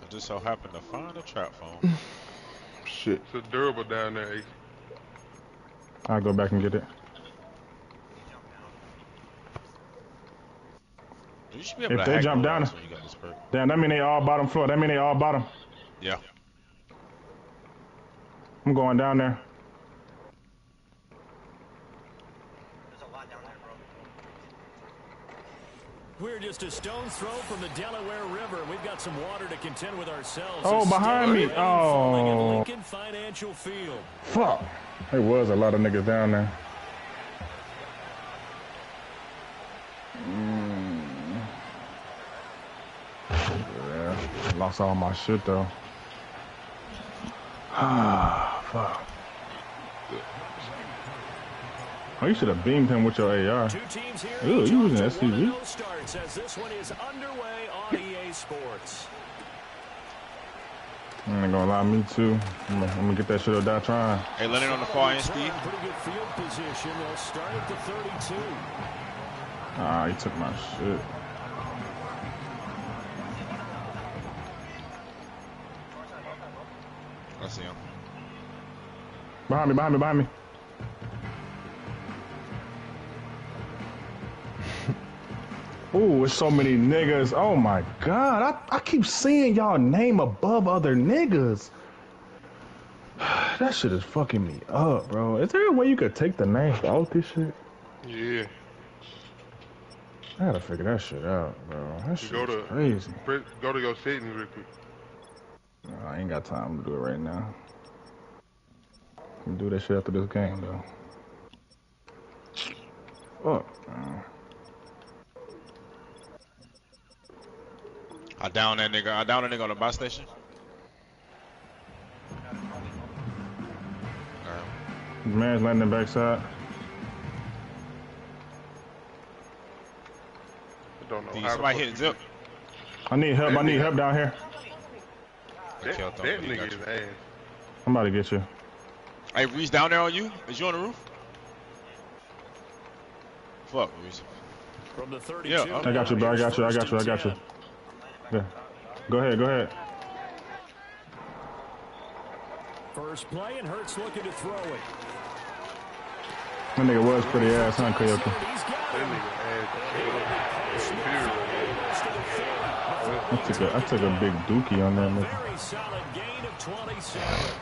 just so happened to find a trap phone. Shit. It's a durable down there, Ace. I'll go back and get it. You should be able If to they hack jump the down, routes when you got this perk. damn, that mean they all bottom floor. That mean they all bottom. Yeah. I'm going down there. We're just a stone's throw from the Delaware River. We've got some water to contend with ourselves. Oh, behind me. Oh. Lincoln Financial Field. Fuck. There was a lot of niggas down there. Yeah, lost all my shit though. Ah, fuck. Oh, you should have beamed him with your AR. Two teams here. Ooh, you was an SCV. Starts as this one is underway on EA Sports. I ain't gonna lie, me too. I'm gonna get that shit or die trying. Hey, Leonard on the far end, Steve. Pretty good field position. They'll start at the 32. Ah, he took my shit. I see him. Behind me, behind me, behind me. Ooh, it's so many niggas. Oh my god. I keep seeing y'all name above other niggas. That shit is fucking me up, bro. Is there a way you could take the names off this shit? Yeah. I gotta figure that shit out, bro. That shit is crazy. Go to your settings real quick. No, I ain't got time to do it right now. Can do that shit after this game, though. Fuck, man. I down that nigga on the bus station. Man's landing backside. I don't know Dude, how somebody hit zip. I need help. I need help down here. That nigga is ass. I'm about to get you. Hey, Reese down there on you? Is you on the roof? Fuck, Reese. From the 32. Yeah, I got you, bro. I got you. I got you. I got you. Yeah. Go ahead. Go ahead. First play, and Hurts looking to throw it. That nigga was pretty ass, huh, Coyote? That nigga ass. I took a big dookie on that nigga. Very solid gain of 27.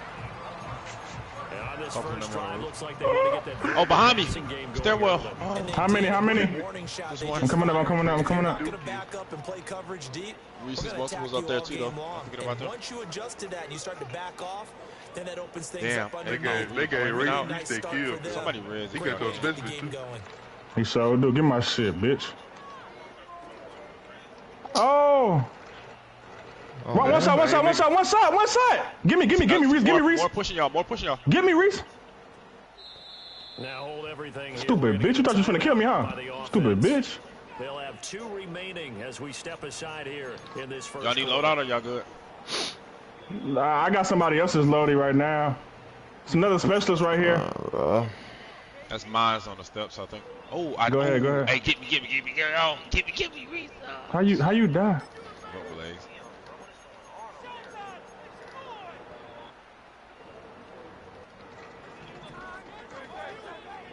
And on this first drive, looks like they want to get that. Oh, behind me. Stairwell. How many? How many? I'm coming up. I'm coming up. I'm coming up. Back up and play coverage deep. Reese's Muscle was up there too, though. Forget about that. Once you adjust to that and you start to back off, then that opens things Damn. up under They gave Reese that kill. Somebody res. He got those business too. He sure do. Give my shit, bitch. Oh! One side, one side, one side, one side, one side! Give me, Reese, give me, Reese. More pushing y'all, more pushing y'all. Give me, Reese. Now hold everything. Stupid bitch, you thought you was gonna kill me, huh? Stupid bitch. They'll have two remaining as we step aside here in this first. Y'all need loadout or y'all good? Nah, I got somebody else's loadie right now. It's another specialist right here. That's mine on the steps, I think. Oh, I go ahead, go ahead. Hey, get me, girl. Get me, Reese. How you die? Broke legs.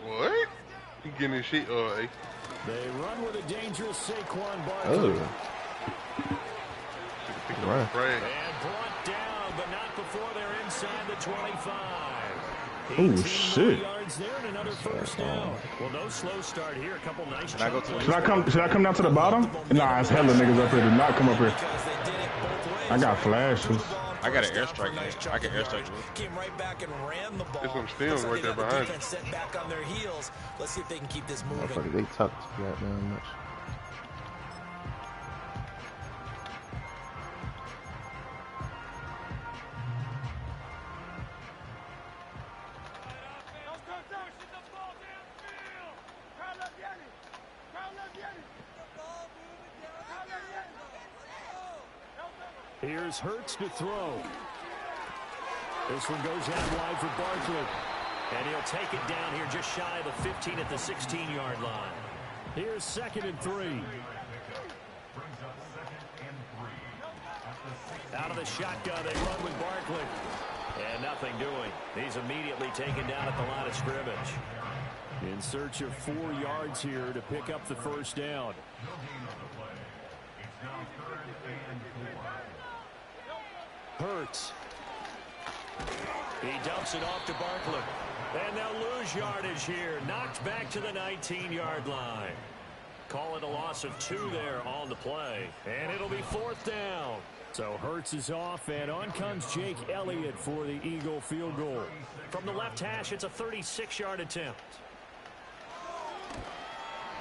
What? He getting his shit, They run with a dangerous Saquon Barkley. Right. And brought down, but not before they're inside the 25. Oh shit! Yards there and another first down. Well, no slow start here. A couple nice. Should I go to? Should I come down to the bottom? Nah, it's hella niggas up here. Do not come up here. I got flashes. I got an airstrike. I can airstrike. Came right back and ran the ball. There's some steals right there behind you. Set back on their heels. Let's see if they can keep this moving. They talk too goddamn much. Here's Hurts to throw. This one goes out wide for Barkley. And he'll take it down here just shy of the 15 at the 16-yard line. Here's 2nd and 3. Out of the the shotgun. They run with Barkley. And nothing doing. He's immediately taken down at the line of scrimmage. In search of 4 yards here to pick up the first down. Hurts. He dumps it off to Barkley. And they'll lose yardage here. Knocked back to the 19-yard line. Call it a loss of 2 there on the play. And it'll be 4th down. So Hurts is off, and on comes Jake Elliott for the Eagle field goal. From the left hash, it's a 36-yard attempt.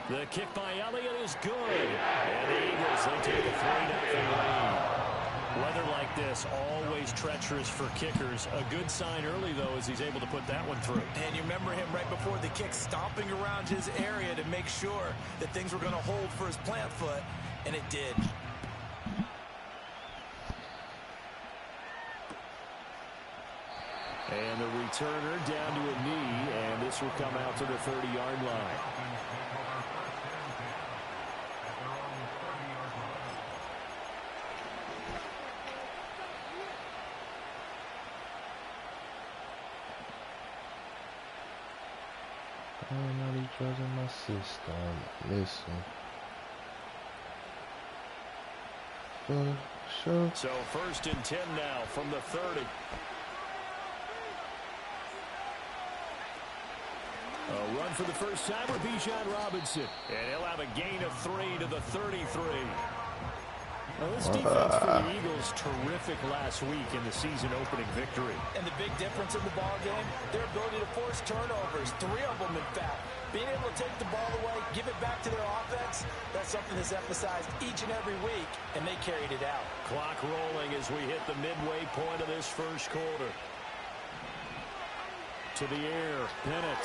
The kick by Elliott is good. And the Eagles, they take a 3-0 lead. Weather like this, always treacherous for kickers. A good sign early, though, as he's able to put that one through. And you remember him right before the kick, stomping around his area to make sure that things were going to hold for his plant foot, and it did. And the returner down to a knee, and this will come out to the 30-yard line. Nobody drugs in my system. Listen. Sure. So 1st and 10 now from the 30. A run for the first time for Bijan Robinson. And he'll have a gain of 3 to the 33. Well, this defense for the Eagles, terrific last week in the season-opening victory. And the big difference in the ball game, their ability to force turnovers, 3 of them, in fact. Being able to take the ball away, give it back to their offense, that's something that's emphasized each and every week, and they carried it out. Clock rolling as we hit the midway point of this first quarter. To the air, Penix.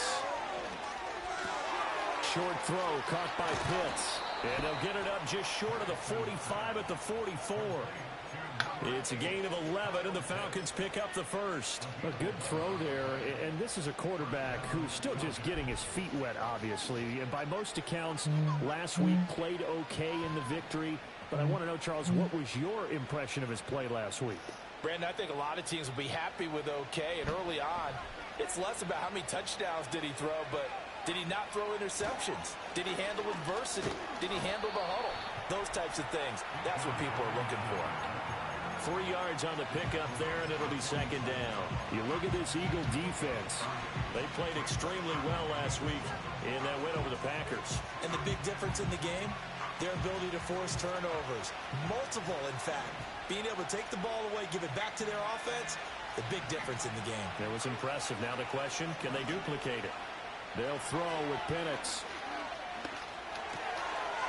Short throw caught by Pitts. And they'll get it up just short of the 45 at the 44. It's a gain of 11, and the Falcons pick up the first. A good throw there, and this is a quarterback who's still just getting his feet wet, obviously. And by most accounts, last week played okay in the victory. But I want to know, Charles, what was your impression of his play last week? Brandon, I think a lot of teams will be happy with okay, and early on, it's less about how many touchdowns did he throw, but did he not throw interceptions? Did he handle adversity? Did he handle the huddle? Those types of things, that's what people are looking for. 3 yards on the pickup there, and it'll be 2nd down. You look at this Eagle defense. They played extremely well last week in that win over the Packers. And the big difference in the game, their ability to force turnovers. Multiple, in fact. Being able to take the ball away, give it back to their offense, the big difference in the game. It was impressive. Now the question, can they duplicate it? They'll throw with Penix.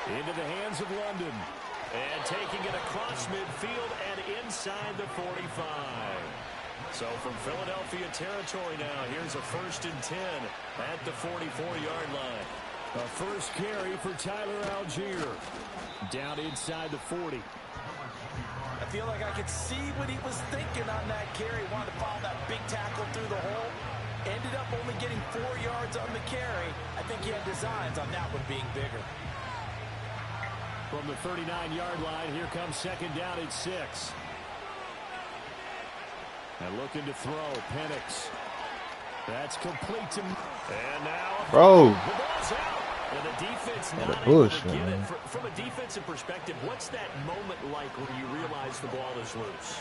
Into the hands of London. And taking it across midfield and inside the 45. So from Philadelphia territory now, here's a 1st and 10 at the 44-yard line. A first carry for Tyler Algier. Down inside the 40. I feel like I could see what he was thinking on that carry. Wanted to follow that big tackle through the hole. Ended up only getting 4 yards on the carry. I think he had designs on that one being bigger. From the 39-yard line, here comes 2nd down at 6. And looking to throw, Penix. That's complete to... And now... Bro. The ball's out. And the defense not able bush, to get man. it. From a defensive perspective, what's that moment like when you realize the ball is loose?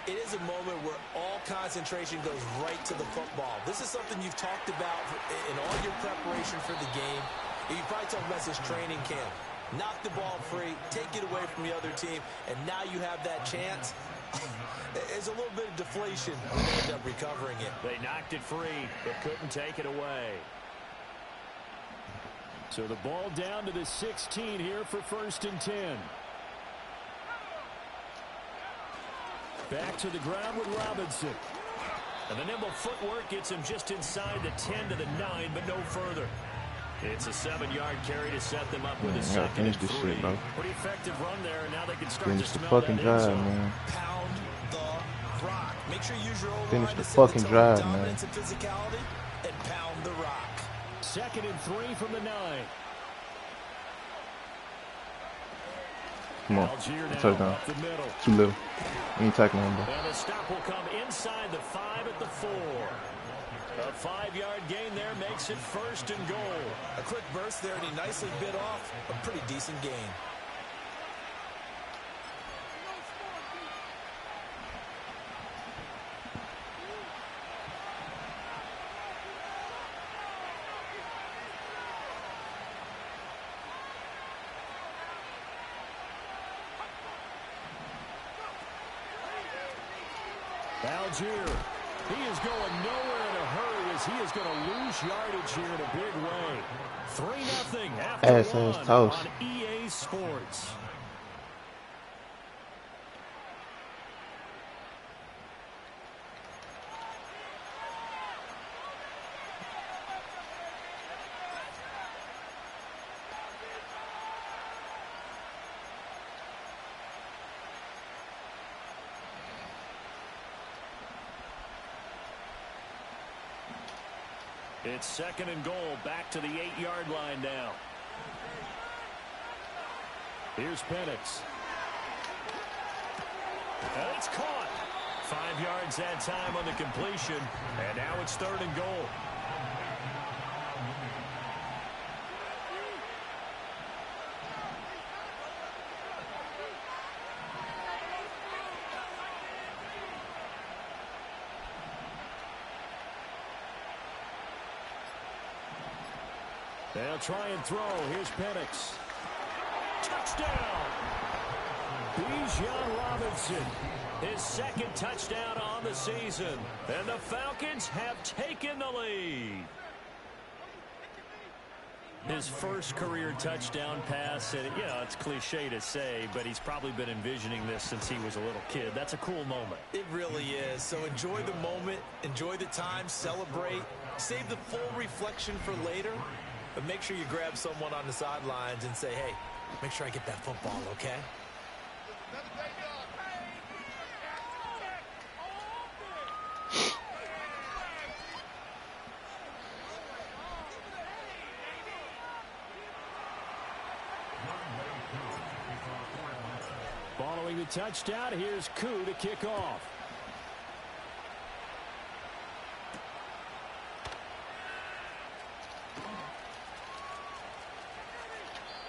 It is a moment where all concentration goes right to the football. This is something you've talked about in all your preparation for the game. You probably talked about this training camp. Knock the ball free, take it away from the other team, and now you have that chance. There's a little bit of deflation when they end up recovering it. They knocked it free, but couldn't take it away. So the ball down to the 16 here for 1st and 10. Back to the ground with Robinson. And the nimble footwork gets him just inside the 10 to the 9, but no further. It's a 7-yard carry to set them up with a 2nd and 3. Shit, bro. Pretty effective run there, and now they can start Finish to the smell fucking that drive, end zone. man. Pound the rock. Make sure you use your own Finish line the to set fucking tone of drive, man. dominance and physicality, and pound the rock. 2nd and 3 from the 9. Come on. Algier now Touchdown. up the middle. Too little. You ain't tackling him, bro. And the stop will come inside the 5 at the 4. A 5-yard gain there makes it 1st and goal. A quick burst there, and he nicely bit off a pretty decent gain. Algier, he is going nowhere in a hurry as he is going to lose yardage here in a big way. 3-0 after one toast. on EA Sports. It's 2nd and goal, back to the 8-yard line now. Here's Penix. And it's caught. 5 yards that time on the completion, and now it's 3rd and goal. They'll try and throw. Here's Penix. Touchdown! Bijan Robinson, his 2nd touchdown on the season. And the Falcons have taken the lead. His first career touchdown pass, and it's cliche to say, but he's probably been envisioning this since he was a little kid. That's a cool moment. It really is. So enjoy the moment, enjoy the time, celebrate, save the full reflection for later. But make sure you grab someone on the sidelines and say, hey, make sure I get that football, okay? Following the touchdown, here's Koo to kick off.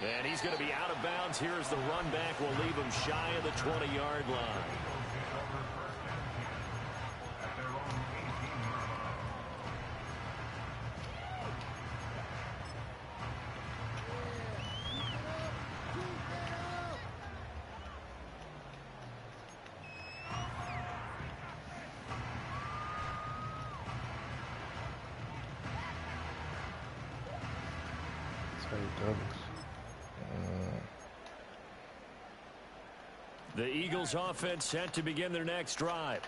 And he's going to be out of bounds. Here's the run back. Will leave him shy of the 20-yard line. The Eagles offense set to begin their next drive.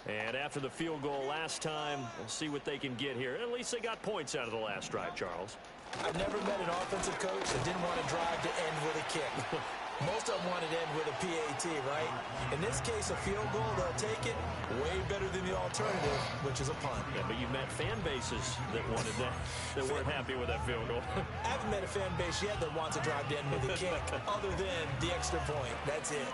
And after the field goal last time, we'll see what they can get here. At least they got points out of the last drive, Charles. I've never met an offensive coach that didn't want to drive to end with a kick. Most of them wanted to end with a PAT, right? In this case, a field goal, they'll take it. Way better than the alternative, which is a punt. Yeah, but you've met fan bases that wanted that, that weren't happy with that field goal. I haven't met a fan base yet that wants to drive to end with a kick, other than the extra point. That's it.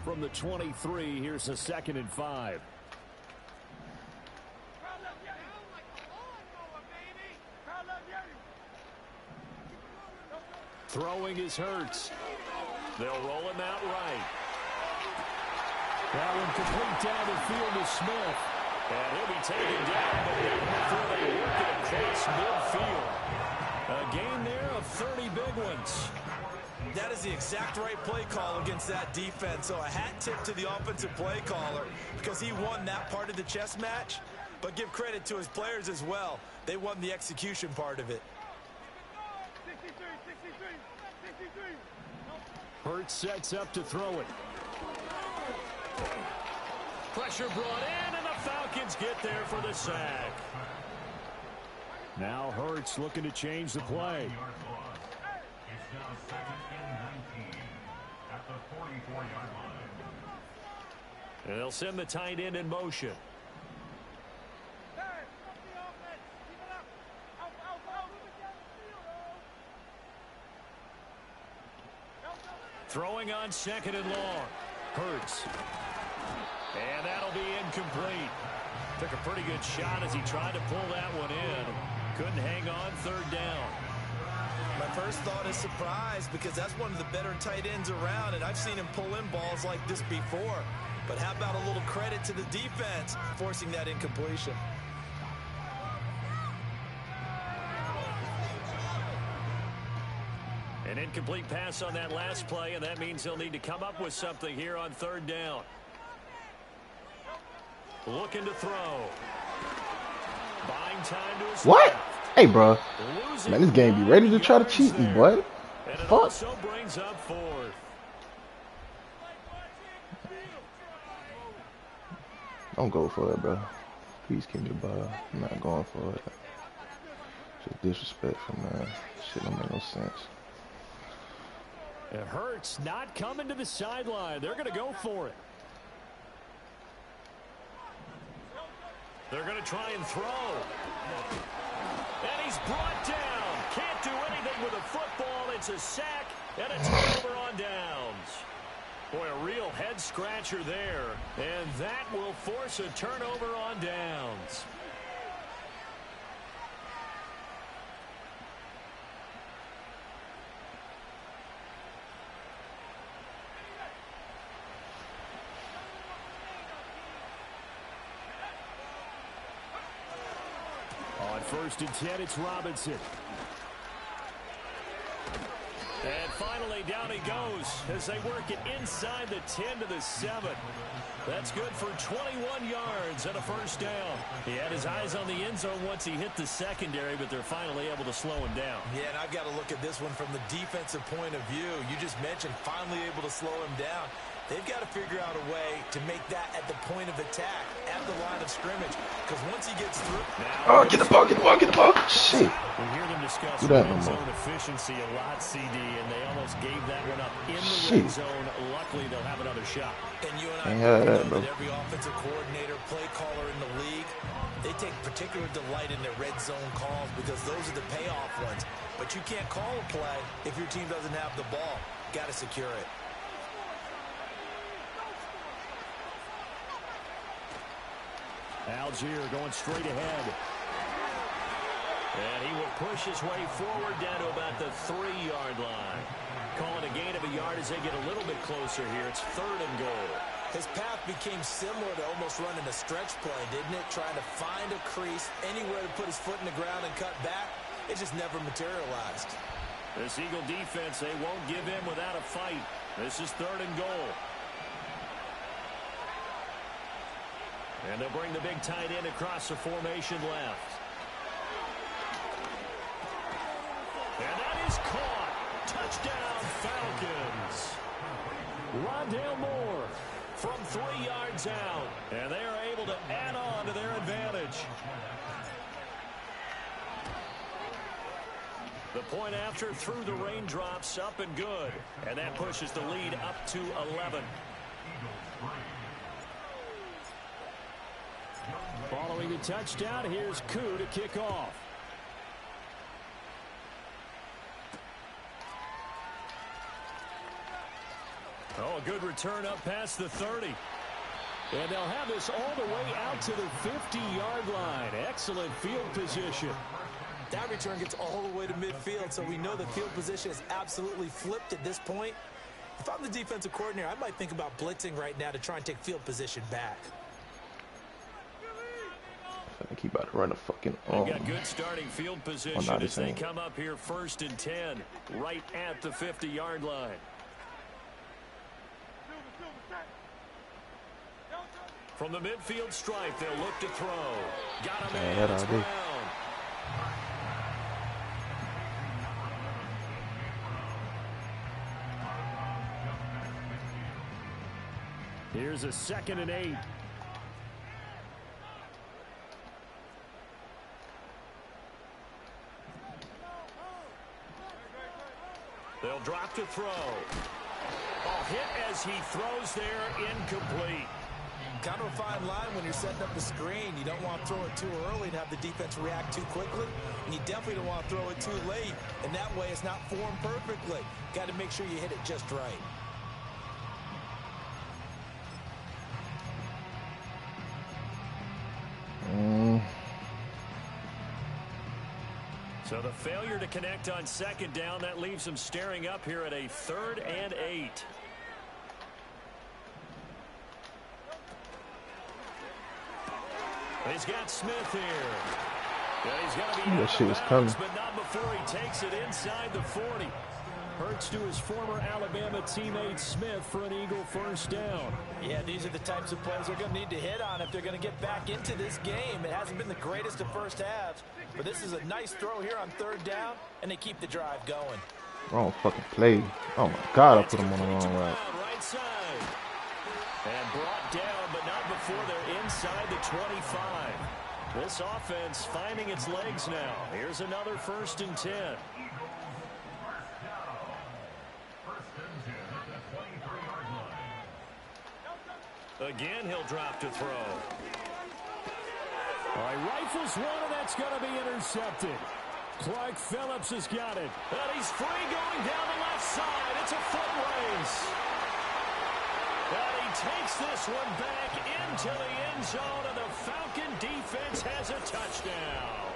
From the 23, here's a 2nd and 5. Throwing is Hurts. They'll roll him out right. That one complete down the field to Smith. And he'll be taken down, but before they work it across midfield. A gain there of 30 big ones. That is the exact right play call against that defense. So a hat tip to the offensive play caller because he won that part of the chess match. But give credit to his players as well. They won the execution part of it. Hurts sets up to throw it. Pressure brought in, and the Falcons get there for the sack. Now Hurts looking to change the play. And they'll send the tight end in motion. Throwing on 2nd and long. Hurts. And that'll be incomplete. Took a pretty good shot as he tried to pull that one in. Couldn't hang on 3rd down. My first thought is surprise because that's one of the better tight ends around, and I've seen him pull in balls like this before. But how about a little credit to the defense forcing that incompletion? An incomplete pass on that last play, and that means he'll need to come up with something here on 3rd down. Looking to throw. Buying time to his What? left. Hey, bro. Man, this game be ready to try to cheat me, boy. And it Fuck. also brings up 4th. Don't go for it, bro. Please give me the ball. I'm not going for it. Just disrespectful, man. Shit don't make no sense. It hurts not coming to the sideline. They're going to go for it. They're going to try and throw. And he's brought down. Can't do anything with a football. It's a sack and a turnover on downs. Boy, a real head scratcher there. And that will force a turnover on downs. On 1st and 10, it's Robinson. And finally, down he goes as they work it inside the 10 to the 7. That's good for 21 yards and a 1st down. He had his eyes on the end zone once he hit the secondary, but they're finally able to slow him down. Yeah, and I've got to look at this one from the defensive point of view. You just mentioned finally able to slow him down. They've got to figure out a way to make that at the point of attack, at the line of scrimmage. Because once he gets through... Oh, get the ball, get the ball, get the ball. Shit. We hear them discuss Do that no red more. zone efficiency a lot, CD, and they almost gave that one up in the Shit. red zone. Luckily, they'll have another shot. And you and I Ain't had know that, bro. that every offensive coordinator, play caller in the league, they take particular delight in their red zone calls because those are the payoff ones. But you can't call a play if your team doesn't have the ball. Got to secure it. Algier going straight ahead. And he will push his way forward down to about the 3-yard line. Calling a gain of a yard as they get a little bit closer here. It's 3rd and goal. His path became similar to almost running a stretch play, didn't it? Trying to find a crease, anywhere to put his foot in the ground and cut back. It just never materialized. This Eagle defense, they won't give in without a fight. This is 3rd and goal. And they'll bring the big tight end across the formation left. And that is caught. Touchdown, Falcons. Rondale Moore from 3 yards out. And they are able to add on to their advantage. The point after through the raindrops, up and good. And that pushes the lead up to 11. Following the touchdown, here's Koo to kick off. Oh, a good return up past the 30. And they'll have this all the way out to the 50-yard line. Excellent field position. That return gets all the way to midfield, so we know the field position is absolutely flipped at this point. If I'm the defensive coordinator, I might think about blitzing right now to try and take field position back. I keep about to run a fucking They've got good starting field position not as the they same. come up here 1st and 10, right at the 50-yard line. From the midfield stripe, they'll look to throw. Got him in. that It's all day. Brown. Here's a 2nd and 8. They'll drop to throw. Oh, hit as he throws there, incomplete. kind of a fine line when you're setting up the screen. You don't want to throw it too early and have the defense react too quickly. And you definitely don't want to throw it too late. And that way it's not formed perfectly. Got to make sure you hit it just right. So the failure to connect on second down, that leaves them staring up here at a 3rd and 8. He's got Smith here. Yeah, he's got to be that shit was coming. but not before he takes it inside the 40. Hurts to his former Alabama teammate Smith for an Eagle first down. Yeah, these are the types of plays they're going to need to hit on if they're going to get back into this game. It hasn't been the greatest of first halves, but this is a nice throw here on 3rd down, and they keep the drive going. Wrong fucking play. Oh my God, I put him on the wrong route. Right side. And brought down, but not before they're inside the 25. This offense finding its legs now. Here's another 1st and 10. Again, he'll drop to throw. All right, rifles one, and that's going to be intercepted. Clark Phillips has got it. And he's free going down the left side. It's a foot race. And he takes this one back into the end zone, and the Falcon defense has a touchdown.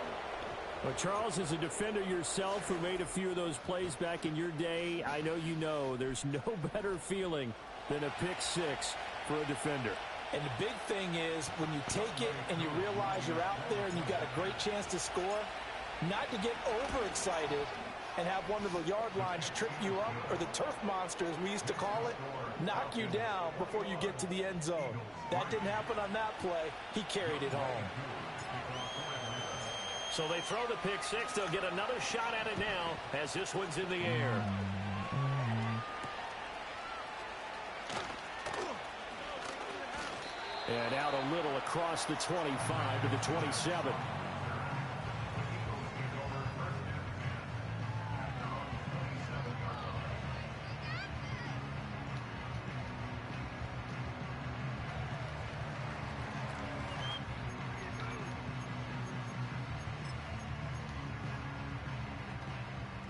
Well, Charles, as a defender yourself who made a few of those plays back in your day, I know there's no better feeling than a pick six for a defender. And the big thing is when you take it and you realize you're out there and you've got a great chance to score, not to get overexcited and have one of the yard lines trip you up, or the turf monster, as we used to call it, knock you down before you get to the end zone. That didn't happen on that play. He carried it home. So they throw the pick six. They'll get another shot at it now as this one's in the air. And out a little across the 25 to the 27.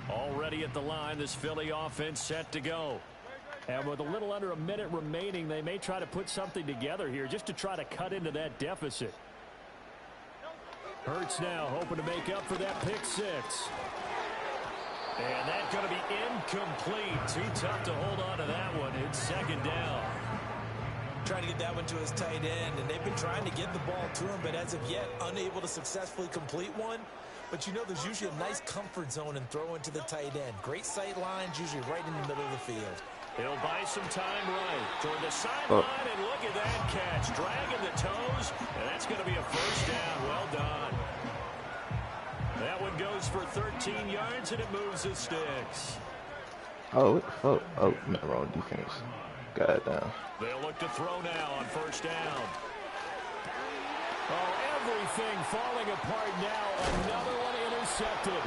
Already at the line, this Philly offense set to go. And with a little under a minute remaining, they may try to put something together here just to try to cut into that deficit. Hurts now hoping to make up for that pick six. And that's going to be incomplete. Too tough to hold on to that one. It's 2nd down. Trying to get that one to his tight end, and they've been trying to get the ball to him, but as of yet, unable to successfully complete one. But you know there's usually a nice comfort zone in throwing to the tight end. Great sight lines, usually right in the middle of the field. He'll buy some time right toward the sideline, and look at that catch. Dragging the toes, and that's going to be a first down. Well done. That one goes for 13 yards, and it moves the sticks. Oh, oh, not wrong defense. God damn. They'll look to throw now on 1st down. Oh, everything falling apart now. Another one intercepted.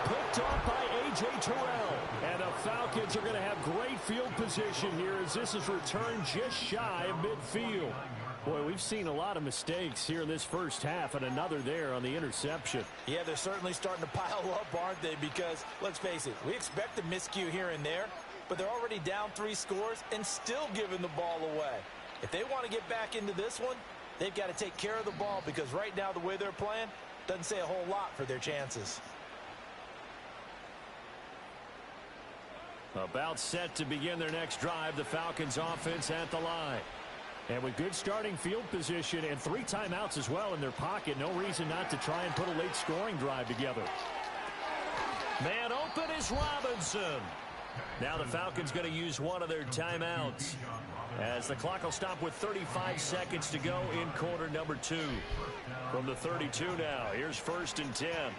Picked off by A.J. Terrell. And the Falcons are going to have great field position here as this is returned just shy of midfield. Boy, we've seen a lot of mistakes here in this first half, and another there on the interception. Yeah, they're certainly starting to pile up, aren't they? Because, let's face it, we expect a miscue here and there, but they're already down 3 scores and still giving the ball away. If they want to get back into this one, they've got to take care of the ball, because right now the way they're playing doesn't say a whole lot for their chances. About set to begin their next drive, the Falcons offense at the line. And with good starting field position and 3 timeouts as well in their pocket, no reason not to try and put a late scoring drive together. Man open is Robinson. Now the Falcons going to use one of their timeouts, as the clock will stop with 35 seconds to go in quarter number 2. From the 32 now, here's 1st and 10.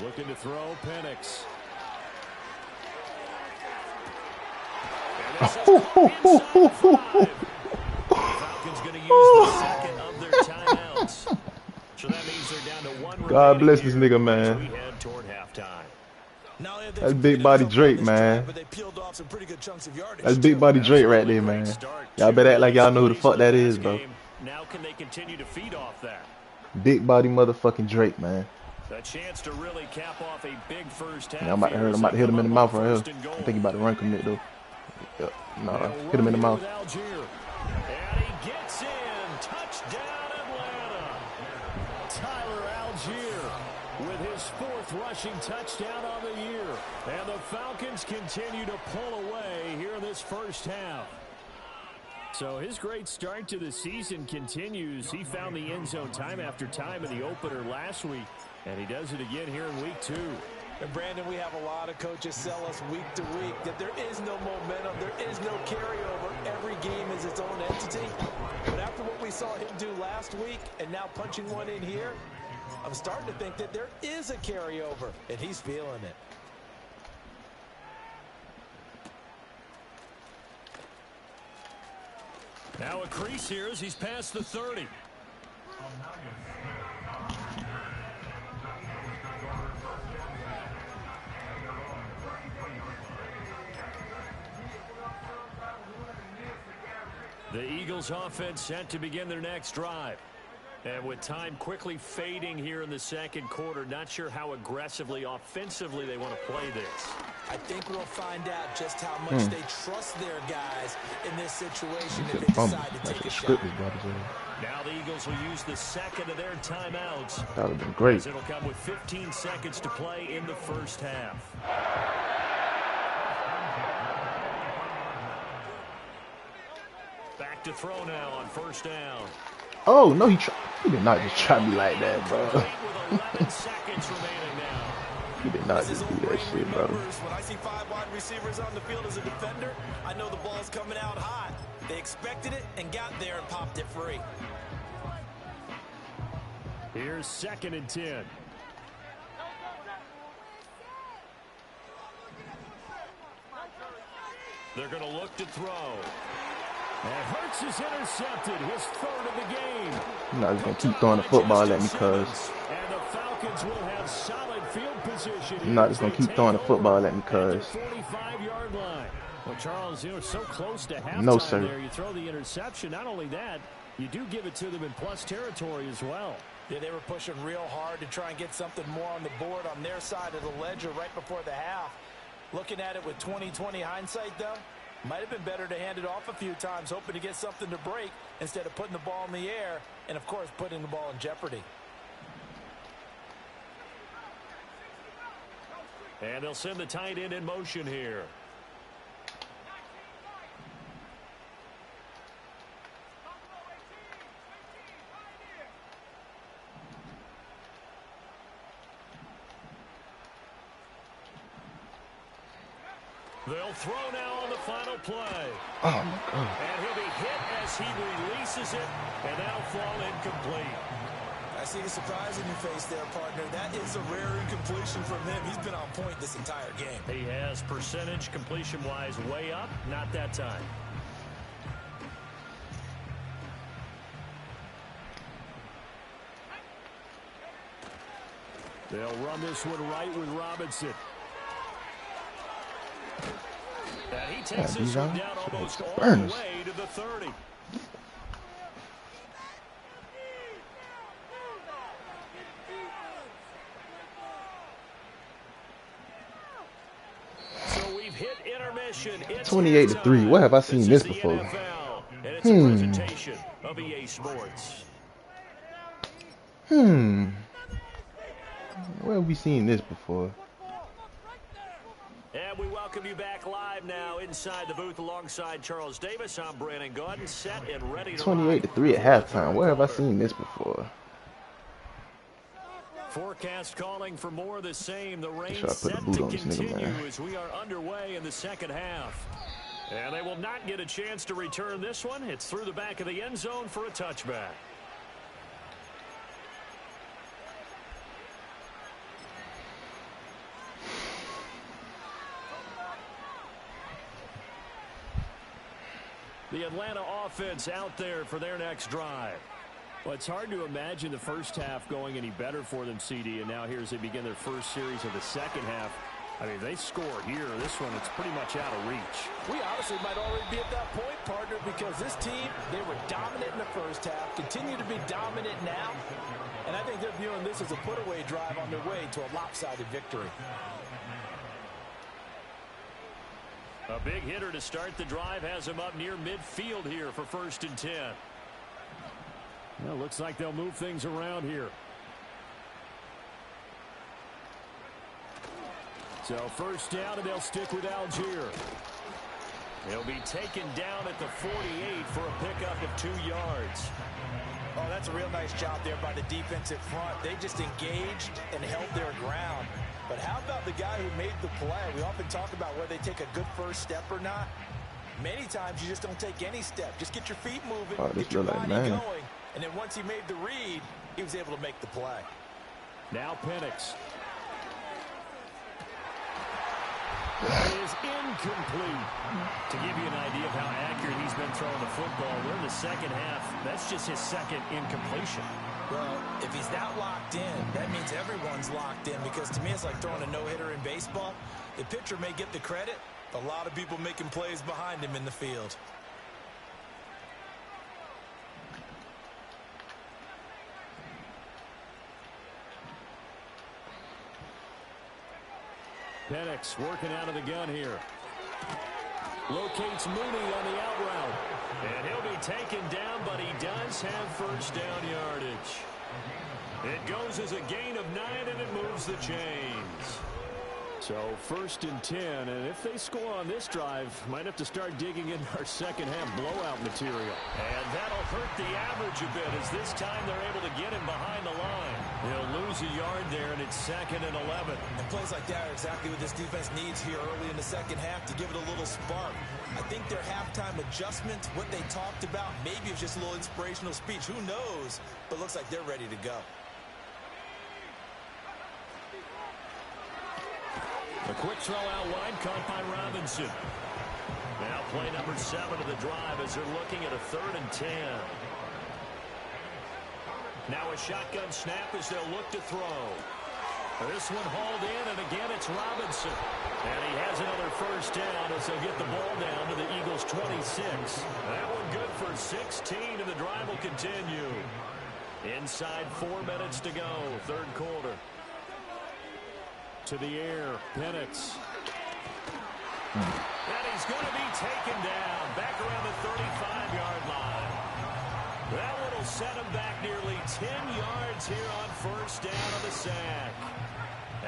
Looking to throw, Penix. Falcons going to use the second of their timeouts. So that means they're down to 1 God bless this remaining nigga, as we man. head toward halftime. That's big body Drake, man. But they peeled off some pretty good chunks of yardage. That's big body Drake right there, man. Y'all better act like y'all know who the fuck that is, bro. Now can they continue to feed off that? Big body motherfucking Drake, man. A chance to really cap off a big first half. Yeah, I'm about to hit him in the mouth right here. I think he about to run commit though. Yep. Nah, hit him in the mouth. And he gets in. Touchdown Atlanta. Tyler Algier with his 4th rushing touchdown on the year. And the Falcons continue to pull away here in this first half. So his great start to the season continues. He found the end zone time after time in the opener last week, and he does it again here in week 2. And Brandon, we have a lot of coaches sell us week to week that there is no momentum, there is no carryover. Every game is its own entity. But after what we saw him do last week and now punching one in here, I'm starting to think that there is a carryover, and he's feeling it. Now a crease here as he's past the 30. The Eagles offense set to begin their next drive. And with time quickly fading here in the second quarter, not sure how aggressively, offensively they want to play this. I think we'll find out just how much they trust their guys in this situation if they decide to take a shot. Now the Eagles will use the second of their timeouts. That would have been great. It'll come with 15 seconds to play in the first half. Back to throw now on first down. Oh, no, he did not just try me like that, bro. With 11 seconds remaining now. He did not just do that shit, bro. When I see 5 wide receivers on the field as a defender, I know the ball's coming out hot. They expected it and got there and popped it free. Here's 2nd and 10. They're going to look to throw. And Hurts is intercepted, his 3rd of the game. I'm not just going to keep throwing the football at me, cuz. And the Falcons will have solid field position. I'm not just going to keep throwing the football at me, cuz. 45-yard line. Well, Charles, you know, so close to halftime No, sir. there. You throw the interception. Not only that, you do give it to them in plus territory as well. Yeah, they were pushing real hard to try and get something more on the board on their side of the ledger right before the half. Looking at it with 20/20 hindsight, though, might have been better to hand it off a few times, hoping to get something to break instead of putting the ball in the air and, of course, putting the ball in jeopardy. And they'll send the tight end in motion here. They'll throw now on the final play. Oh, my God. And he'll be hit as he releases it, and that'll fall incomplete. I see the surprise in your face there, partner. That is a rare incompletion from him. He's been on point this entire game. He has percentage completion-wise way up, not that time. They'll run this one right with Robinson. And he takes this one down almost all the way to the 30. So we've hit intermission. 28-3. Where have I seen this before? NFL, and it's a presentation of EA Sports. Where have we seen this before? And we welcome you back live now inside the booth alongside Charles Davis. I'm Brandon Gordon, set and ready to 28-3 at halftime. Where have I seen this before? Forecast calling for more of the same. The rain Sure, I put set the boot to on this nigga, continue man. as we are underway in the second half. And they will not get a chance to return this one. It's through the back of the end zone for a touchback. The Atlanta offense out there for their next drive. Well, it's hard to imagine the first half going any better for them, CD, and now here as they begin their first series of the second half. I mean, they score here. This one, it's pretty much out of reach. We honestly might already be at that point, partner, because this team, they were dominant in the first half, continue to be dominant now, and I think they're viewing this as a put-away drive on their way to a lopsided victory. A big hitter to start the drive has him up near midfield here for 1st and 10. Well, looks like they'll move things around here. So 1st down, and they'll stick with Algier. He'll be taken down at the 48 for a pickup of 2 yards. Oh, that's a real nice job there by the defensive front. They just engaged and held their ground. But how about the guy who made the play? We often talk about whether they take a good first step or not. Many times you just don't take any step. Just get your feet moving, get your body going. And then once he made the read, he was able to make the play. Now Penix. That is incomplete. To give you an idea of how accurate he's been throwing the football, we're in the second half. That's just his second incompletion. Well, if he's that locked in, that means everyone's locked in, because to me it's like throwing a no-hitter in baseball. The pitcher may get the credit, but a lot of people making plays behind him in the field. Penix working out of the gun here. Locates Mooney on the out route. And he'll be taken down, but he does have 1st down yardage. It goes as a gain of 9, and it moves the chains. So 1st and 10, and if they score on this drive, might have to start digging in our second half blowout material. And that'll hurt the average a bit, as this time they're able to get him behind the line. They'll lose a yard there, and it's 2nd and 11. And plays like that are exactly what this defense needs here early in the second half to give it a little spark. I think their halftime adjustment, what they talked about, maybe it's just a little inspirational speech. Who knows? But looks like they're ready to go. A quick throw out wide, caught by Robinson. Now play number 7 of the drive as they're looking at a 3rd and 10. Now a shotgun snap as they'll look to throw. This one hauled in, and again it's Robinson. And he has another 1st down as they'll get the ball down to the Eagles' 26. That one good for 16, and the drive will continue. Inside 4 minutes to go, 3rd quarter. To the air, Penix. And he's going to be taken down back around the 35-yard line. That one will set him back nearly 10 yards here on 1st down on the sack.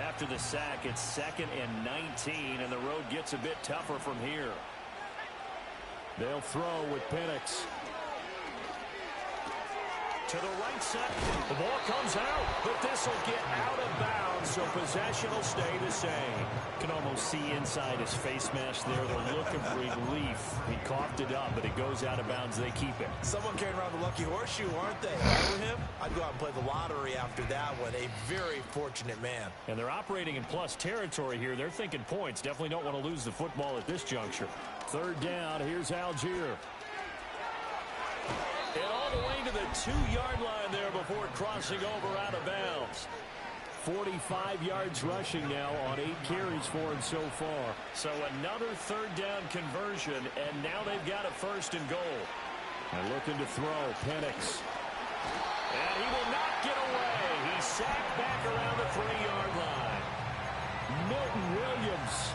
After the sack, it's 2nd and 19, and the road gets a bit tougher from here. They'll throw with Penix. To the right side. The ball comes out, but this will get out of bounds, so possession will stay the same. Can almost see inside his face mask there, the look of relief. He coughed it up, but it goes out of bounds. They keep it. Someone carrying around the lucky horseshoe, aren't they? Remember him? I'd go out and play the lottery after that one. A very fortunate man. And they're operating in plus territory here. They're thinking points. Definitely don't want to lose the football at this juncture. 3rd down. Here's Algier. And all the way to the 2-yard line there before crossing over out of bounds. 45 yards rushing now on 8 carries for him so far. So another 3rd down conversion, and now they've got a 1st and goal. And looking to throw, Penix. And he will not get away. He's sacked back around the 3-yard line. Milton Williams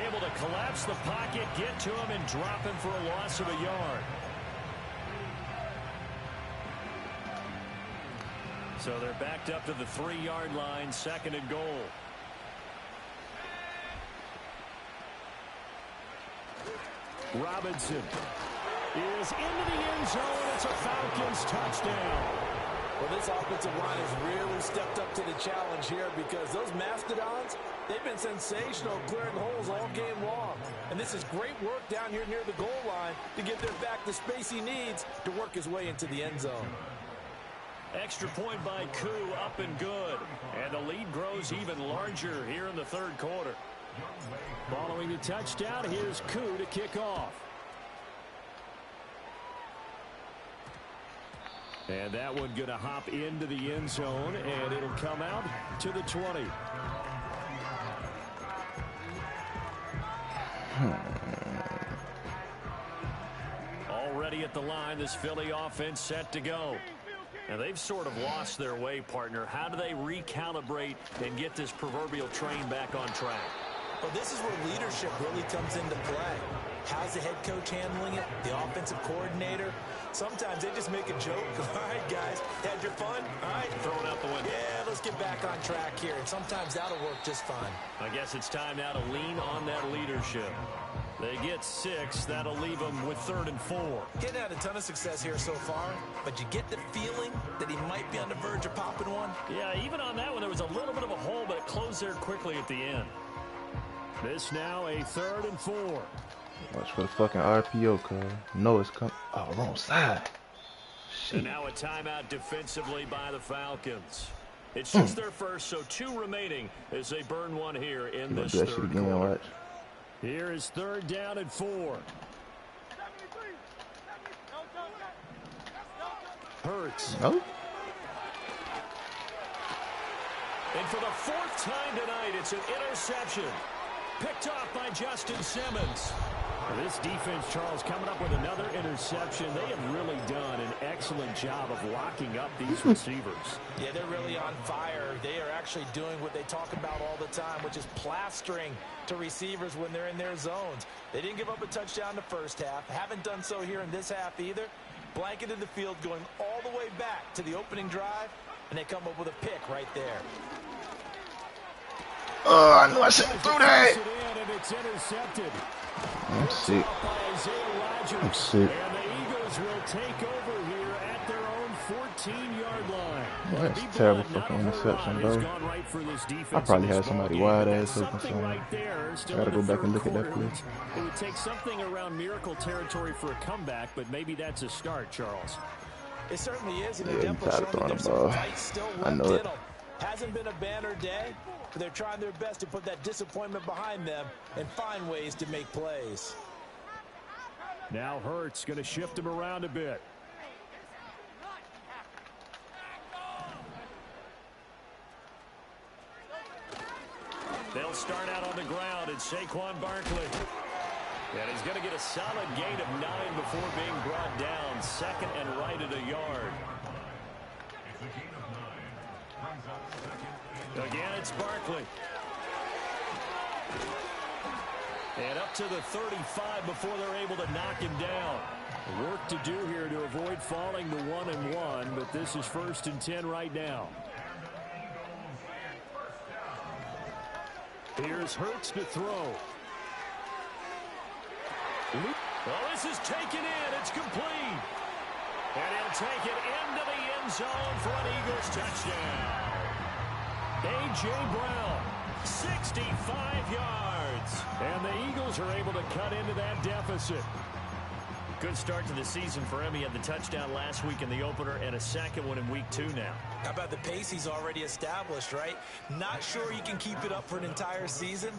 able to collapse the pocket, get to him, and drop him for a loss of a yard. So they're backed up to the 3-yard line, 2nd and goal. Robinson is into the end zone. It's a Falcons touchdown. Well, this offensive line has really stepped up to the challenge here, because those Mastodons, they've been sensational clearing holes all game long. And this is great work down here near the goal line to give their back the space he needs to work his way into the end zone. Extra point by Koo, up and good. And the lead grows even larger here in the 3rd quarter. Following the touchdown, here's Koo to kick off. And that one going to hop into the end zone, and it'll come out to the 20. Already at the line, this Philly offense set to go. Now, they've sort of lost their way, partner. How do they recalibrate and get this proverbial train back on track? Well, this is where leadership really comes into play. How's the head coach handling it? The offensive coordinator? Sometimes they just make a joke. All right, guys, had your fun? All right, throw it out the window. Yeah, let's get back on track here. And sometimes that'll work just fine. I guess it's time now to lean on that leadership. They get 6. That'll leave them with 3rd and 4. Getting had a ton of success here so far, but you get the feeling that he might be on the verge of popping one. Yeah, even on that one, there was a little bit of a hole, but it closed there quickly at the end. This now a 3rd and 4. Watch for the fucking RPO, cuz. No, it's coming. Oh, wrong side. Shit. And now a timeout defensively by the Falcons. It's just their first, so 2 remaining as they burn one here in this do that shit third again, quarter. watch. Here is 3rd down and 4. Hurts. No? And for the 4th time tonight, it's an interception. Picked off by Justin Simmons. This defense, Charles, coming up with another interception. They have really done an excellent job of locking up these receivers. Yeah, they're really on fire. They are actually doing what they talk about all the time, which is plastering to receivers when they're in their zones. They didn't give up a touchdown the first half. Haven't done so here in this half either. Blanketed the field going all the way back to the opening drive, and they come up with a pick right there. Oh, I knew I should have threw that. And it's intercepted. I'm sick. I'm sick. And the Eagles will take over here at their own 14-yard line. Well, that's a terrible fucking interception, bro. I probably had somebody wide ass open somewhere. I gotta go back and look at that play. It would take something around miracle territory for a comeback, but maybe that's a start, Charles. It certainly is. And Yeah, they're you definitely tired showing of that throwing there's the some ball. fight still I left know in it. them. Hasn't been a banner day, but they're trying their best to put that disappointment behind them and find ways to make plays. Now Hurts going to shift him around a bit. They'll start out on the ground, and Saquon Barkley. And he's going to get a solid gain of 9 before being brought down. 2nd and right at a yard. Again, it's Barkley. And up to the 35 before they're able to knock him down. Work to do here to avoid falling to 1-1, but this is 1st and 10 right now. Here's Hurts to throw. Well, this is taken in. It's complete. And he'll take it into the end zone for an Eagles touchdown. A.J. Brown, 65 yards. And the Eagles are able to cut into that deficit. Good start to the season for him. He had the touchdown last week in the opener and a 2nd one in week 2 now. How about the pace he's already established, right? Not sure he can keep it up for an entire season,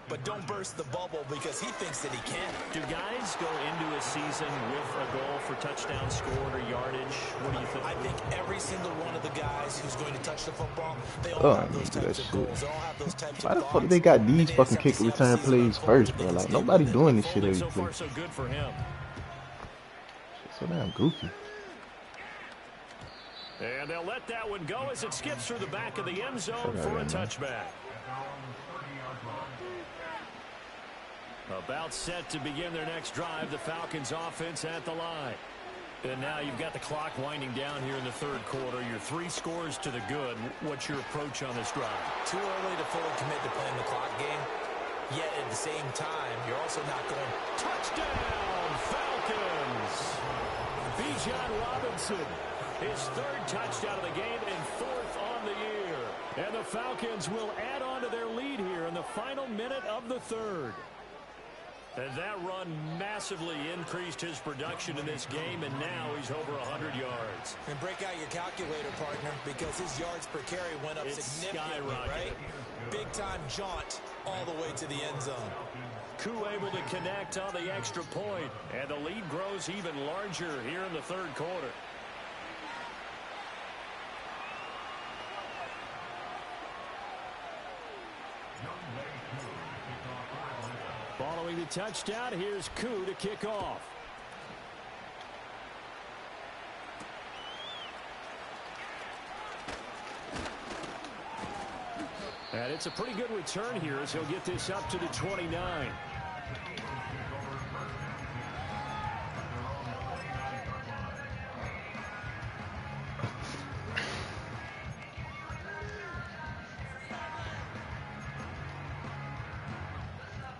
but don't burst the bubble because he thinks that he can. Do guys go into a season with a goal for touchdown scored or yardage? What do you think? I think every single one of the guys who's going to touch the football, they all have those types of goals. They all have those types Why of the fuck thoughts. they got these fucking kick return plays first, bro? Like, nobody doing this shit every So play. far, so good for him. So damn goofy. And they'll let that one go as it skips through the back of the end zone for a touchback. About set to begin their next drive, the Falcons offense at the line. And now you've got the clock winding down here in the 3rd quarter. Your 3 scores to the good. What's your approach on this drive? Too early to fully commit to playing the clock game. Yet at the same time, you're also not going, Touchdown, Falcons! Bijan Robinson, his 3rd touchdown of the game and 4th on the year. And the Falcons will add on to their lead here in the final minute of the 3rd. And that run massively increased his production in this game, and now he's over 100 yards. and break out your calculator, partner, because his yards per carry went up It's significantly, skyrocketed. right? Big-time jaunt all the way to the end zone. Koo able to connect on the extra point, and the lead grows even larger here in the 3rd quarter. Ball Following the touchdown, here's Koo to kick off. And it's a pretty good return here as he'll get this up to the 29.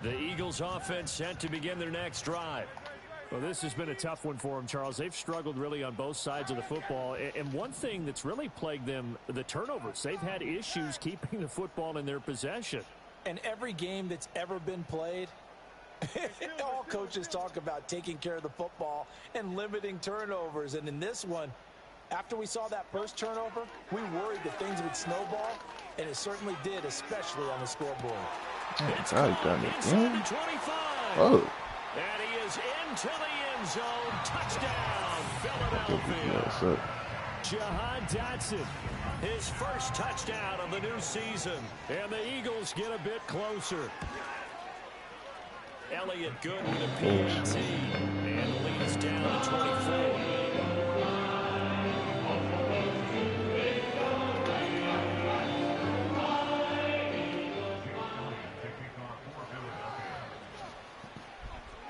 The Eagles offense set to begin their next drive. Well, this has been a tough one for them, Charles. They've struggled really on both sides of the football. And one thing that's really plagued them, the turnovers. They've had issues keeping the football in their possession. And every game that's ever been played, all coaches talk about taking care of the football and limiting turnovers. And in this one, after we saw that first turnover, we worried that things would snowball, and it certainly did, especially on the scoreboard. It's done it again. Oh. And he is into the end zone. Touchdown, Philadelphia. Jahan Dotson, his first touchdown of the new season. And the Eagles get a bit closer. Elliott good with a PHI. And leads down to 24.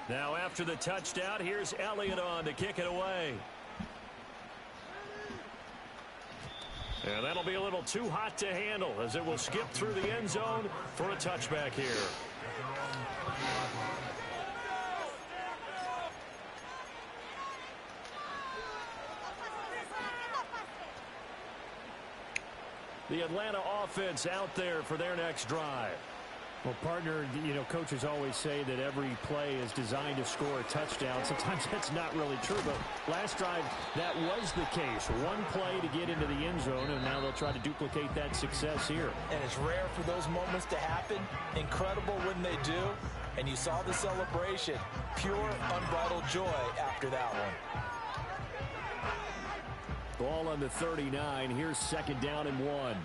Now after the touchdown, here's Elliott on to kick it away. And that'll be a little too hot to handle as it will skip through the end zone for a touchback here. The Atlanta offense out there for their next drive. Well, partner, you know, coaches always say that every play is designed to score a touchdown. Sometimes that's not really true, but last drive, that was the case. One play to get into the end zone, and now they'll try to duplicate that success here. And it's rare for those moments to happen. Incredible when they do. And you saw the celebration. Pure, unbridled joy after that one. Ball on the 39. Here's second down and 1.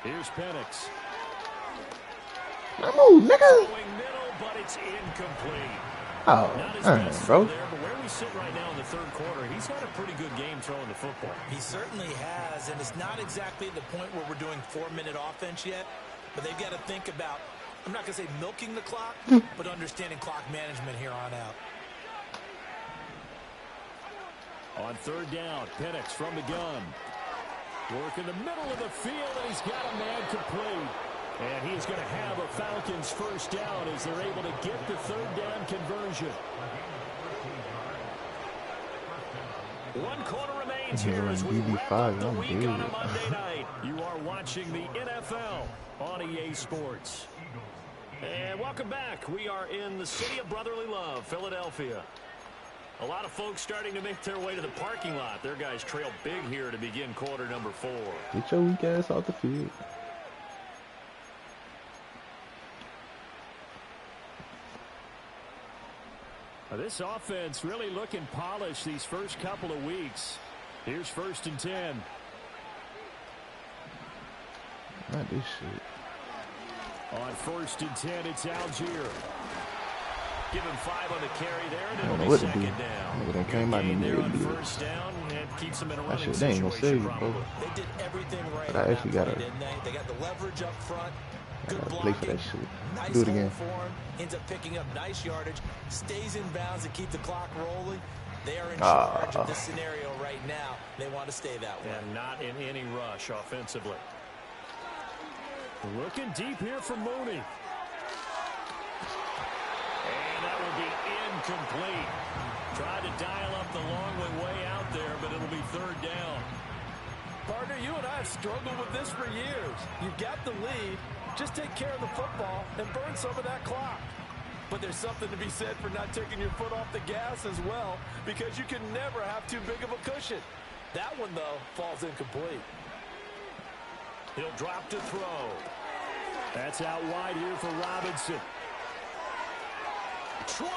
Here's Penix. Oh, nigga. Going middle, but it's incomplete. Oh, bro. There, but where we sit right now in the third quarter, he's had a pretty good game throwing the football. He certainly has, and it's not exactly the point where we're doing 4-minute offense yet, but they've got to think about, I'm not going to say milking the clock, but understanding clock management here on out. On third down, Penix from the gun. Work in the middle of the field, and he's got a man complete. And he's going to have a Falcons first down as they're able to get the third down conversion. 1 quarter remains here as we wrap up the week on a Monday night. You are watching the NFL on EA Sports. And welcome back. We are in the city of brotherly love, Philadelphia. A lot of folks starting to make their way to the parking lot. Their guys trail big here to begin quarter number 4. Get your weak ass off the field. This offense really looking polished these first couple of weeks. Here's first and 10. Not this shit. On first and 10, it's Algier. Give him 5 on the carry there, and it'll be second down. They came out there on first down, and keeps them in a running they ain't gonna save you, situation. bro. They did everything right. But I actually got to. Didn't they? They got the leverage up front. Good Play for blocking. that shit. Nice Do it again. hold for him. Ends up picking up nice yardage. Stays in bounds to keep the clock rolling. They are in charge of this scenario right now. They want to stay that way. And not in any rush offensively. Looking deep here for Mooney. And that will be incomplete. Tried to dial up the long way out there, but it'll be third down. Partner, you and I have struggled with this for years. You've got the lead. Just take care of the football and burn some of that clock. But there's something to be said for not taking your foot off the gas as well, because you can never have too big of a cushion. That one, though, falls incomplete. He'll drop to throw. That's out wide here for Robinson. 20!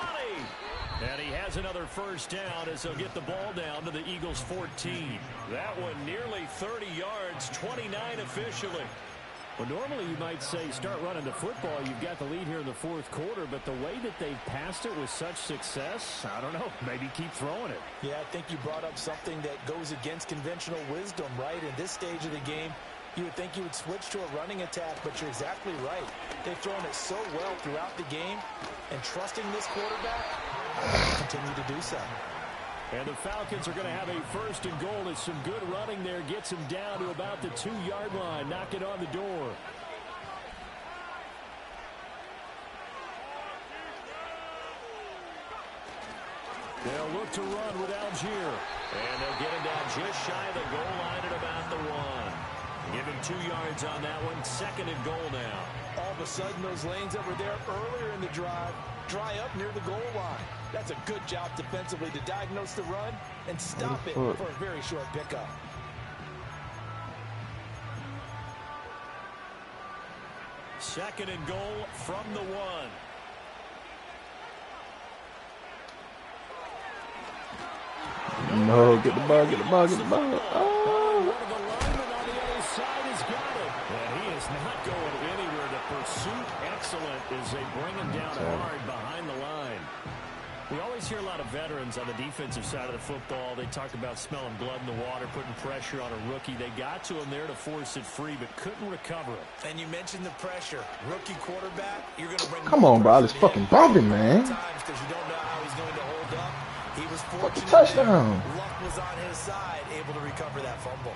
And he has another first down as he'll get the ball down to the Eagles' 14. That one nearly 30 yards, 29 officially. Well, normally you might say start running the football. You've got the lead here in the fourth quarter, but the way that they've passed it with such success, I don't know, maybe keep throwing it. Yeah, I think you brought up something that goes against conventional wisdom, right? In this stage of the game, you would think you would switch to a running attack, but you're exactly right. They've thrown it so well throughout the game, and trusting this quarterback, continue to do so. And the Falcons are going to have a first and goal as some good running there gets them down to about the 2-yard line. Knock it on the door. They'll look to run with Algier. And they'll get him down just shy of the goal line at about the 1. Give him 2 yards on that one. Second and goal now. All of a sudden, those lanes that were there earlier in the drive dry up near the goal line. That's a good job defensively to diagnose the run and stop it for a very short pickup. Second and goal from the 1. No, get the ball, get the ball, get the ball. Oh. One of the linemen on the other side has got it. And he is not going anywhere. The pursuit excellent as they bring him down hard behind the line. We always hear a lot of veterans on the defensive side of the football. They talk about smelling blood in the water, putting pressure on a rookie. They got to him there to force it free, but couldn't recover it. And you mentioned the pressure. Rookie quarterback, you're going to bring. Come on, bro. It's fucking bumping, man. Because you don't know how he's going to hold up. He was fortunate. Touchdown. Luck was on his side, able to recover that fumble.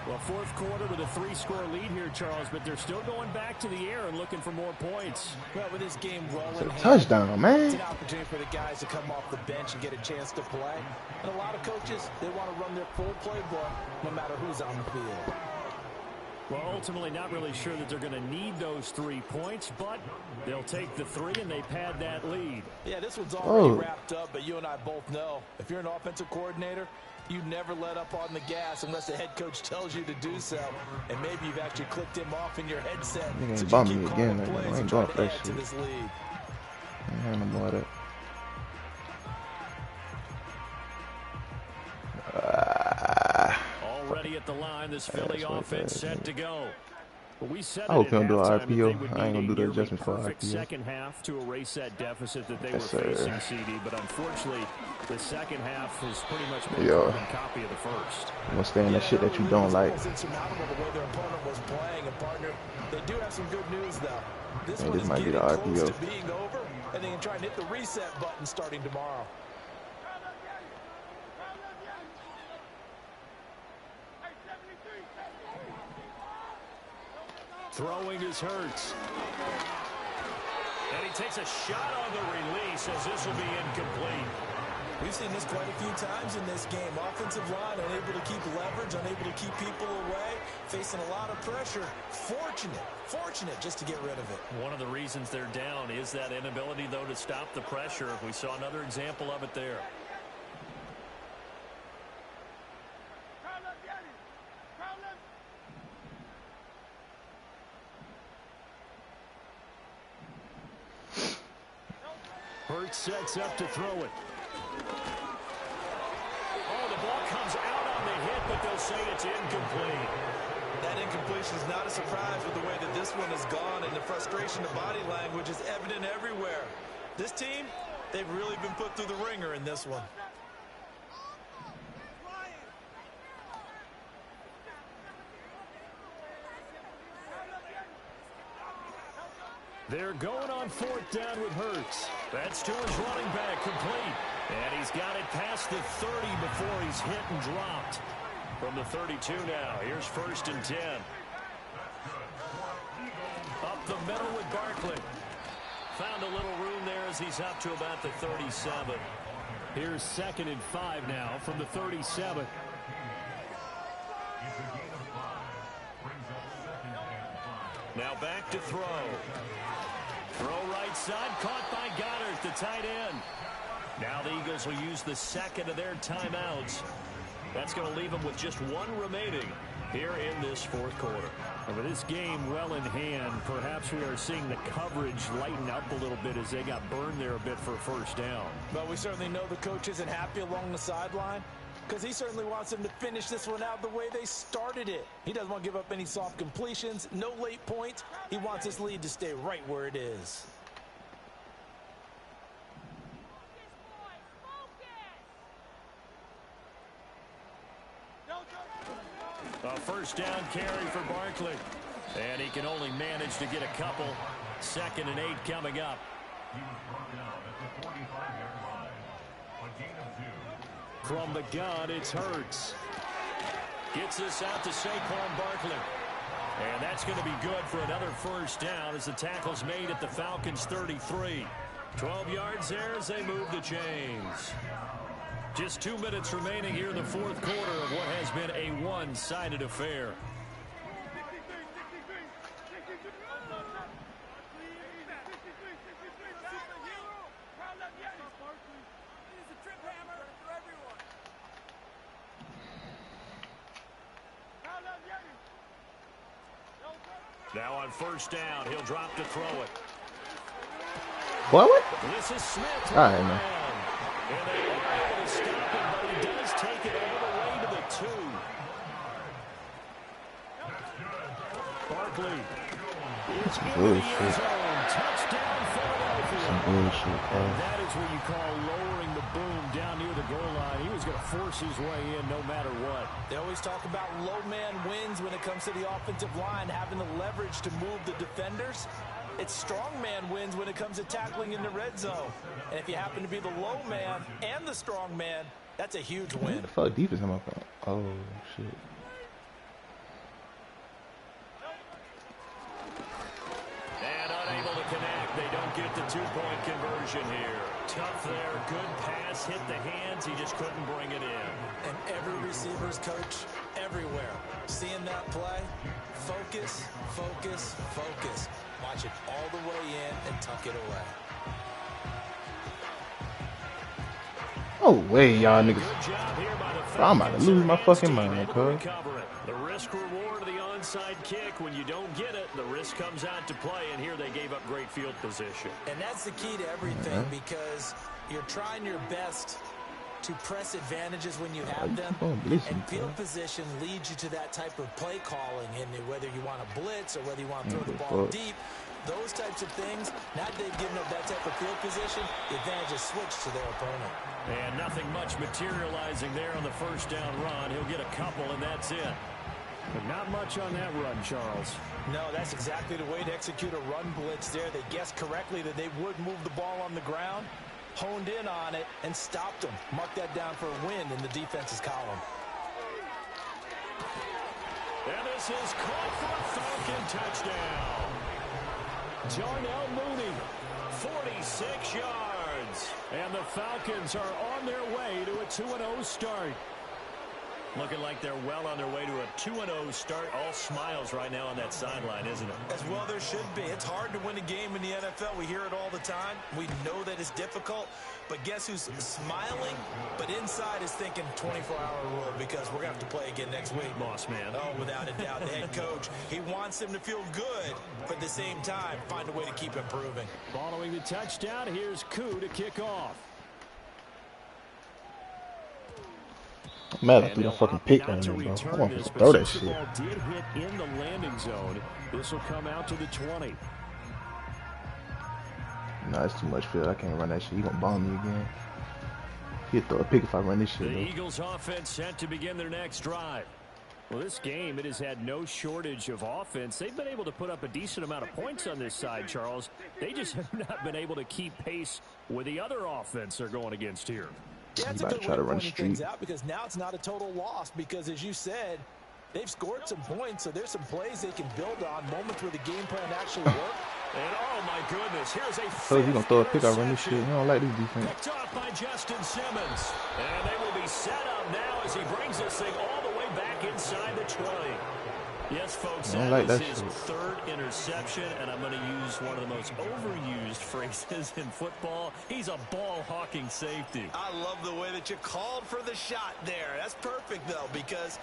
Well, fourth quarter with a 3-score lead here, Charles, but they're still going back to the air and looking for more points. Well, with this game rolling, it's a touchdown, man. It's an opportunity for the guys to come off the bench and get a chance to play. And a lot of coaches, they want to run their full playbook no matter who's on the field. Well, ultimately not really sure that they're going to need those 3 points, but they'll take the 3 and they pad that lead. Yeah, this one's already wrapped up, but you and I both know if you're an offensive coordinator, you never let up on the gas unless the head coach tells you to do so. And maybe you've actually clicked him off in your headset. You so ain't bumping keep me again. I ain't going for that shit. to this lead. I ain't had no more of that. Already at the line, this Philly offense set to go. Well, we said I hope he'll do an RPO. I ain't gonna do the adjustments for perfect RPO. second half to erase that deficit that they Yes, were sir. facing, CD. But unfortunately, the second half has pretty much been Yo. a carbon copy of the first. I'm gonna stay in that shit that you don't like. Insurmountable the way their opponent was playing, and partner, they do have some good news though. This Man, one this is might be getting the close RPO. to being over, and they can try and hit the reset button starting tomorrow. Throwing is Hurts. And he takes a shot on the release as this will be incomplete. We've seen this quite a few times in this game. Offensive line unable to keep leverage, unable to keep people away, facing a lot of pressure. Fortunate just to get rid of it. One of the reasons they're down is that inability, though, to stop the pressure. We saw another example of it there. Hurts sets up to throw it. Oh, the ball comes out on the hit, but they'll say it's incomplete. That incompletion is not a surprise with the way that this one has gone, and the frustration of body language is evident everywhere. This team, they've really been put through the ringer in this one. They're going on fourth down with Hurts. That's to his running back, complete. And he's got it past the 30 before he's hit and dropped. From the 32 now, here's first and 10. Up the middle with Barkley. Found a little room there as he's up to about the 37. Here's second and 5 now from the 37. Now back to throw. Throw right side, caught by Goddard, the tight end. Now the Eagles will use the second of their timeouts. That's going to leave them with just one remaining here in this fourth quarter. And with this game well in hand, perhaps we are seeing the coverage lighten up a little bit as they got burned there a bit for a first down. But we certainly know the coach isn't happy along the sideline. because he certainly wants them to finish this one out the way they started it. He doesn't want to give up any soft completions, no late points. He wants his lead to stay right where it is. A first down carry for Barkley. And he can only manage to get a couple. 2nd and 8 coming up. From the gun, it's Hurts. Gets this out to Saquon Barkley. And that's going to be good for another first down as the tackle's made at the Falcons' 33. 12 yards there as they move the chains. Just 2 minutes remaining here in the 4th quarter of what has been a one-sided affair. Now on first down, he'll drop to throw it. What? This is Smith. All right, man. And they were able to stop him, but he does take it all the way to the 2. Barkley is in the end zone. Touchdown, Philadelphia. Some bullshit, bro. And that is what you call lowering the boom down near the goal line. He was going to force his way in no matter what. They always talk about low man wins when it comes to the offensive line, having the leverage to move the defenders. It's strong man wins when it comes to tackling in the red zone. And if you happen to be the low man and the strong man, that's a huge win. What the fuck defense am I playing? Oh, shit. And unable to connect. They don't get the 2-point conversion here. Tough there. Good pass. Hit the hands. He just couldn't bring it in. And every receiver's coach everywhere. Seeing that play, focus, focus, focus. Watch it all the way in and tuck it away. Oh, way, y'all niggas. Bro, I'm about to lose my fucking mind, cuz. The risk reward of the onside kick. When you don't get it, the risk comes out to play, and here they gave up great field position. And that's the key to everything because you're trying your best to press advantages when you have them, and field position leads you to that type of play calling, and whether you want to blitz or whether you want to throw the ball deep, those types of things, now that they've given up that type of field position, the advantage is switched to their opponent. And nothing much materializing there on the first down run. He'll get a couple, and that's it. But not much on that run, Charles. No, that's exactly the way to execute a run blitz there. They guessed correctly that they would move the ball on the ground, honed in on it, and stopped them. Mark that down for a win in the defense's column. And this is caught for a Falcon touchdown. Darnell Mooney, 46 yards. And the Falcons are on their way to a 2-0 start. Looking like they're well on their way to a 2-0 start. All smiles right now on that sideline, isn't it? As well there should be. It's hard to win a game in the NFL. We hear it all the time. We know that it's difficult. But guess who's smiling? But inside is thinking 24-hour rule because we're going to have to play again next week. Boss man. Oh, without a doubt. The head coach, he wants them to feel good, but at the same time, find a way to keep improving. Following the touchdown, here's Koo to kick off. I'm mad I threw that fucking pick right now, bro. I want to throw that shit. Ball did hit in the landing zone. This will come out to the 20. Nah, it's too much field. I can't run that shit. He gonna bomb me again. He'll throw a pick if I run this shit, The though. Eagles offense set to begin their next drive. Well, this game, it has had no shortage of offense. They've been able to put up a decent amount of points on this side, Charles. They just have not been able to keep pace with the other offense they're going against here. Yeah, it's a good way to point things out because now it's not a total loss because, as you said, they've scored some points, so there's some plays they can build on, moments where the game plan actually worked. And oh my goodness, here's a So if you gonna throw a pick, I run this shit. You don't like this defense. Picked off by Justin Simmons. And they will be set up now as he brings this thing all the way back inside the 20. Yes, folks, that is his third interception, and I'm going to use one of the most overused phrases in football. He's a ball-hawking safety. I love the way that you called for the shot there. That's perfect, though, because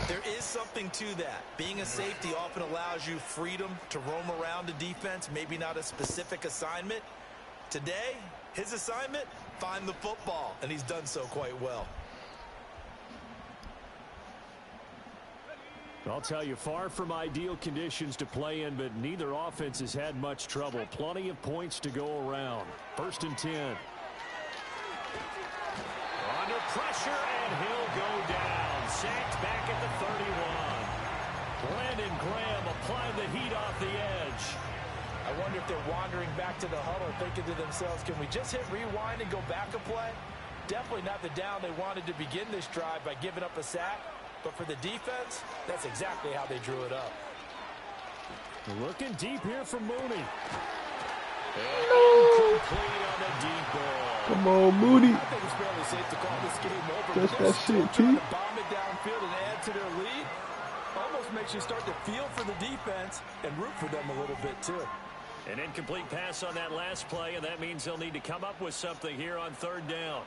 there is something to that. Being a safety often allows you freedom to roam around the defense, maybe not a specific assignment. Today, his assignment, find the football, and he's done so quite well. I'll tell you, far from ideal conditions to play in, but neither offense has had much trouble. Plenty of points to go around. 1st and 10. Under pressure, and he'll go down. Sacked back at the 31. Brandon Graham applying the heat off the edge. I wonder if they're wandering back to the huddle, thinking to themselves, can we just hit rewind and go back a play? Definitely not the down they wanted to begin this drive by giving up a sack. But for the defense, that's exactly how they drew it up. Looking deep here from Mooney. Incomplete on the deep ball. Come on, Mooney. I think it's fairly safe to call this game over. That's They're that still shit, trying Pete. to bomb it downfield and add to their lead. Almost makes you start to feel for the defense and root for them a little bit, too. An incomplete pass on that last play, and that means they'll need to come up with something here on 3rd down.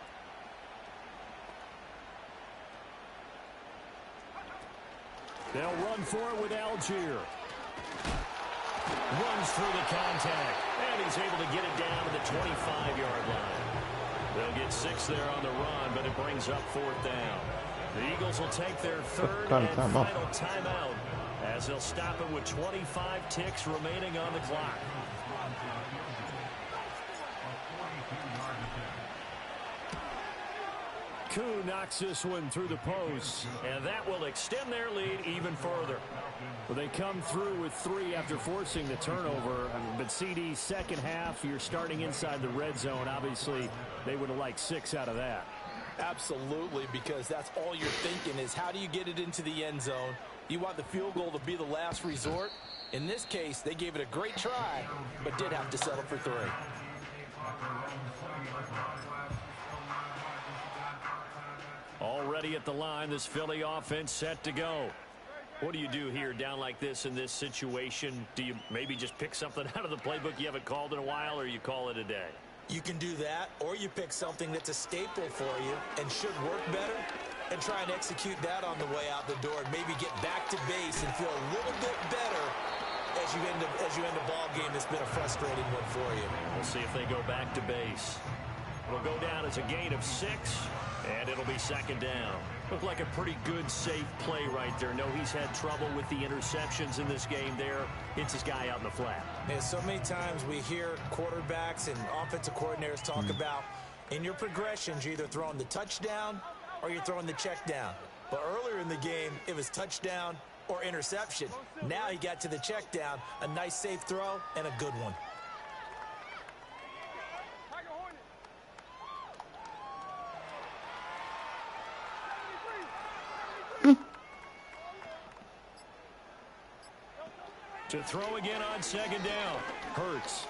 They'll run for it with Algier. Runs through the contact, and he's able to get it down to the 25-yard line. They'll get 6 there on the run, but it brings up 4th down. The Eagles will take their 3rd and final timeout as they'll stop it with 25 ticks remaining on the clock. Koo knocks this one through the post, and that will extend their lead even further. Well, they come through with 3 after forcing the turnover. But CD, second half, you're starting inside the red zone. Obviously, they would have liked 6 out of that. Absolutely, because that's all you're thinking is how do you get it into the end zone? You want the field goal to be the last resort. In this case, they gave it a great try, but did have to settle for 3. Already at the line, this Philly offense set to go. What do you do here down like this in this situation? Do you maybe just pick something out of the playbook you haven't called in a while, or you call it a day? You can do that, or you pick something that's a staple for you and should work better and try and execute that on the way out the door and maybe get back to base and feel a little bit better as you end a ball game that's been a frustrating one for you. We'll see if they go back to base. It'll go down as a gain of 6, and it'll be 2nd down. Looked like a pretty good, safe play right there. No, he's had trouble with the interceptions in this game there. Hits his guy out in the flat. And so many times we hear quarterbacks and offensive coordinators talk about in your progressions, you're either throwing the touchdown or you're throwing the check down. But earlier in the game, it was touchdown or interception. Now he got to the check down, a nice safe throw and a good one. To throw again on 2nd down. Hurts.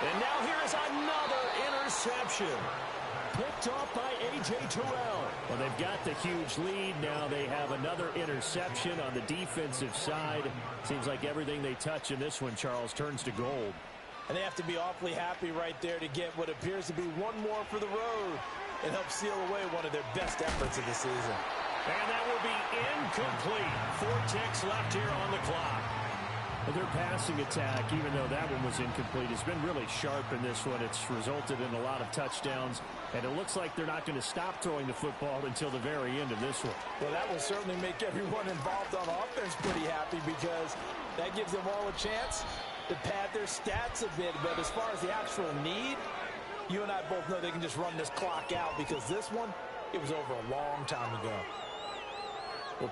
And now here is another interception. Picked off by A.J. Terrell. Well, they've got the huge lead. Now they have another interception on the defensive side. Seems like everything they touch in this one, Charles, turns to gold. And they have to be awfully happy right there to get what appears to be one more for the road and help seal away one of their best efforts of the season. And that will be incomplete. 4 ticks left here on the clock. Their passing attack, even though that one was incomplete, has been really sharp in this one. It's resulted in a lot of touchdowns, and it looks like they're not going to stop throwing the football until the very end of this one. Well, that will certainly make everyone involved on offense pretty happy because that gives them all a chance to pad their stats a bit. But as far as the actual need, you and I both know they can just run this clock out because this one, it was over a long time ago. Well,